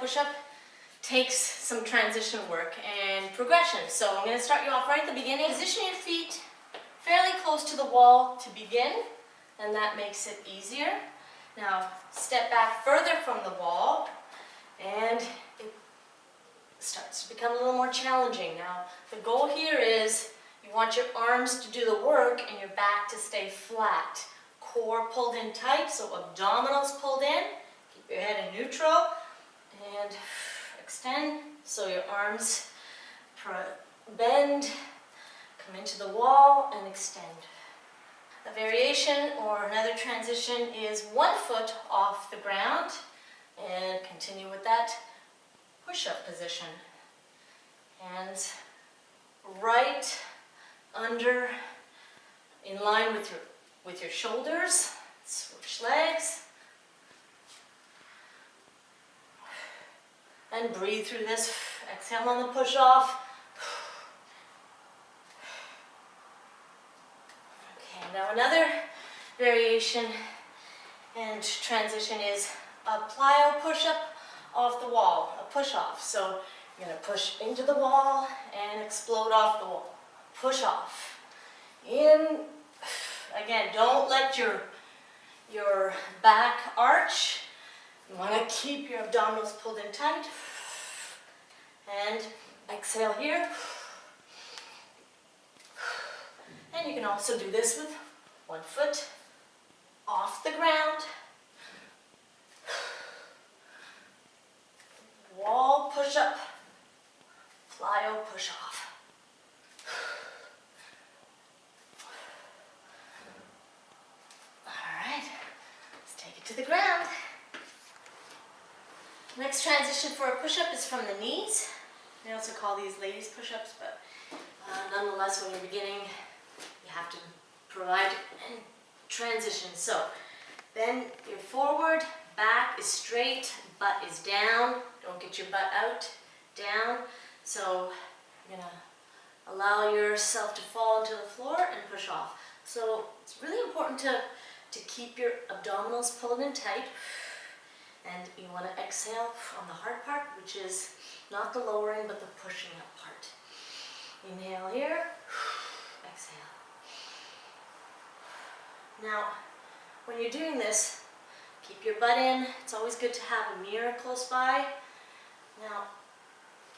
push-up takes some transition work and progression. So I'm going to start you off right at the beginning. Position your feet fairly close to the wall to begin, and that makes it easier. Now step back further from the wall, and it starts to become a little more challenging. Now the goal here is you want your arms to do the work and your back to stay flat. Core pulled in tight, so abdominals pulled in. Keep your head in neutral and extend so your arms bend, come into the wall and extend. A variation or another transition is 1 foot off the ground and continue with that push-up position. Hands right under, in line with your shoulders. Switch legs. And breathe through this. Exhale on the push off. Okay, now another variation and transition is a plyo push-up off the wall, a push-off. So you're going to push into the wall and explode off the wall. Push off. In. Again, don't let your back arch. You want to keep your abdominals pulled in tight. And exhale here. And you can also do this with 1 foot off the ground. Wall push up. Plyo push off. To the ground. Next transition for a push-up is from the knees. They also call these ladies push-ups, but nonetheless, when you're beginning, you have to provide transition. So then you're forward, back is straight, butt is down. Don't get your butt out, down. So you're gonna allow yourself to fall into the floor and push off. So it's really important to keep your abdominals pulled in tight, and you want to exhale on the hard part, which is not the lowering but the pushing up part. Inhale here, exhale. Now when you're doing this, keep your butt in. It's always good to have a mirror close by. Now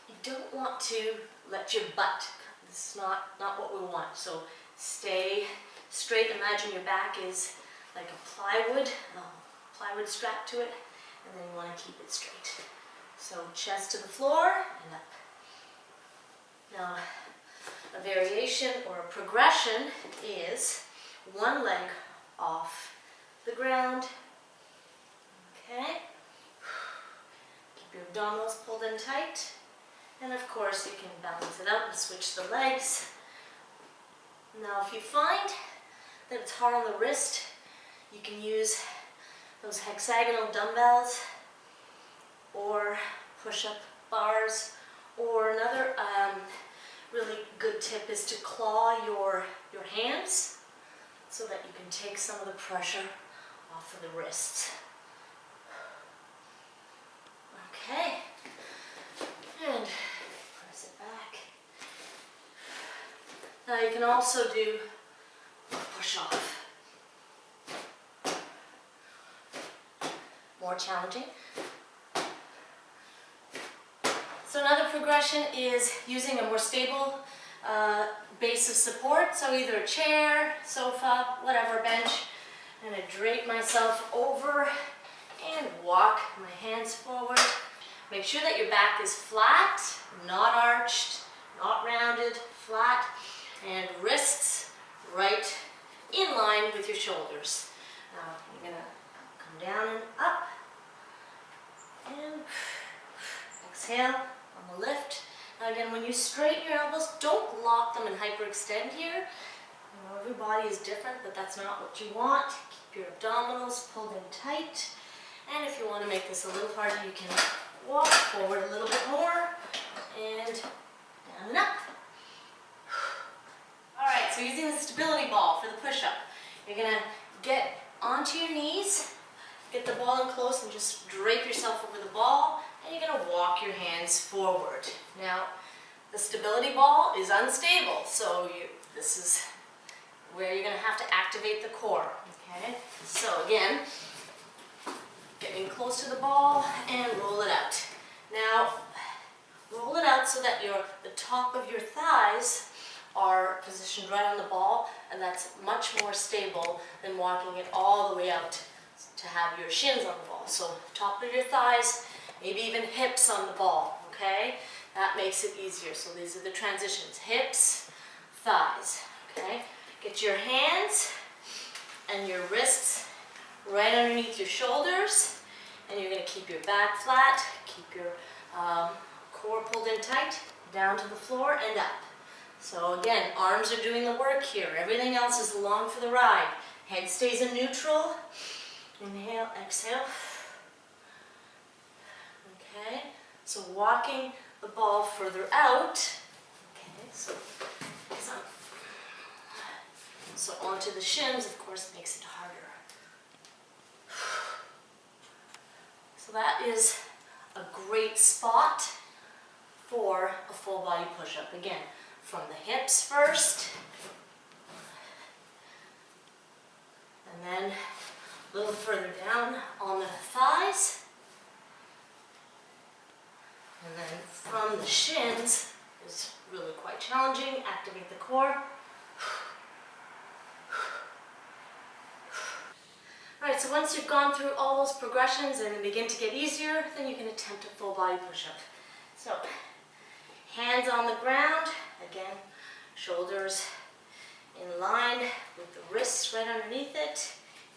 you don't want to let your butt, this is not what we want, so stay straight. Imagine your back is like a plywood strap to it, and then you want to keep it straight. So chest to the floor and up. Now a variation or a progression is 1 leg off the ground. Okay. Keep your abdominals pulled in tight, and of course you can balance it out and switch the legs. Now if you find that it's hard on the wrist, you can use those hexagonal dumbbells or push-up bars, or another really good tip is to claw your hands so that you can take some of the pressure off of the wrists. Okay, and press it back. Now you can also do a push-off. More challenging. So another progression is using a more stable base of support. So either a chair, sofa, whatever, bench. I'm going to drape myself over and walk my hands forward. Make sure that your back is flat, not arched, not rounded, flat, and wrists right in line with your shoulders. Now you're going to come down and up, and exhale on the lift. Now again, when you straighten your elbows, don't lock them and hyperextend here. You know, every body is different, but that's not what you want. Keep your abdominals pulled in tight. And if you want to make this a little harder, you can walk forward a little bit more and down and up. Alright, so using the stability ball for the push-up, you're going to get onto your knees, get the ball in close and just drape yourself over the ball, and you're gonna walk your hands forward. Now, the stability ball is unstable, so this is where you're gonna have to activate the core, okay? So again, getting close to the ball and roll it out. Now, roll it out so that the top of your thighs are positioned right on the ball, and that's much more stable than walking it all the way out to have your shins on the ball. So top of your thighs, maybe even hips on the ball, okay? That makes it easier. So these are the transitions, hips, thighs, okay? Get your hands and your wrists right underneath your shoulders, and you're gonna keep your back flat, keep your core pulled in tight, down to the floor and up. So again, arms are doing the work here. Everything else is along for the ride. Head stays in neutral. Inhale, exhale. Okay, so walking the ball further out. Okay, so onto the shins, of course, makes it harder. So that is a great spot for a full body push-up. Again, from the hips first, and then a little further down on the thighs, and then from the shins is really quite challenging. Activate the core. Alright, so once you've gone through all those progressions and they begin to get easier, then you can attempt a full body push-up. So, hands on the ground, again, shoulders in line with the wrists right underneath it,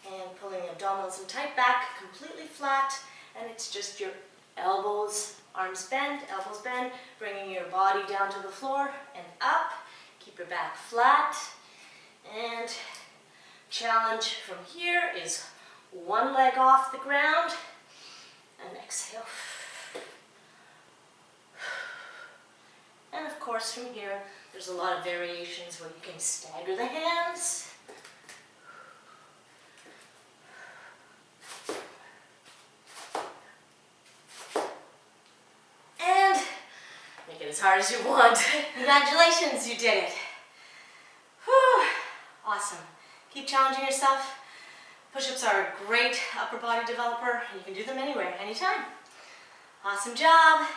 and pulling the abdominals in tight back, completely flat, and it's just your elbows, arms bend, elbows bend, bringing your body down to the floor and up. Keep your back flat, and challenge from here is one leg off the ground, and exhale. And of course from here, there's a lot of variations where you can stagger the hands. And make it as hard as you want. Congratulations, you did it. Whew. Awesome. Keep challenging yourself. Push-ups are a great upper body developer, and you can do them anywhere, anytime. Awesome job.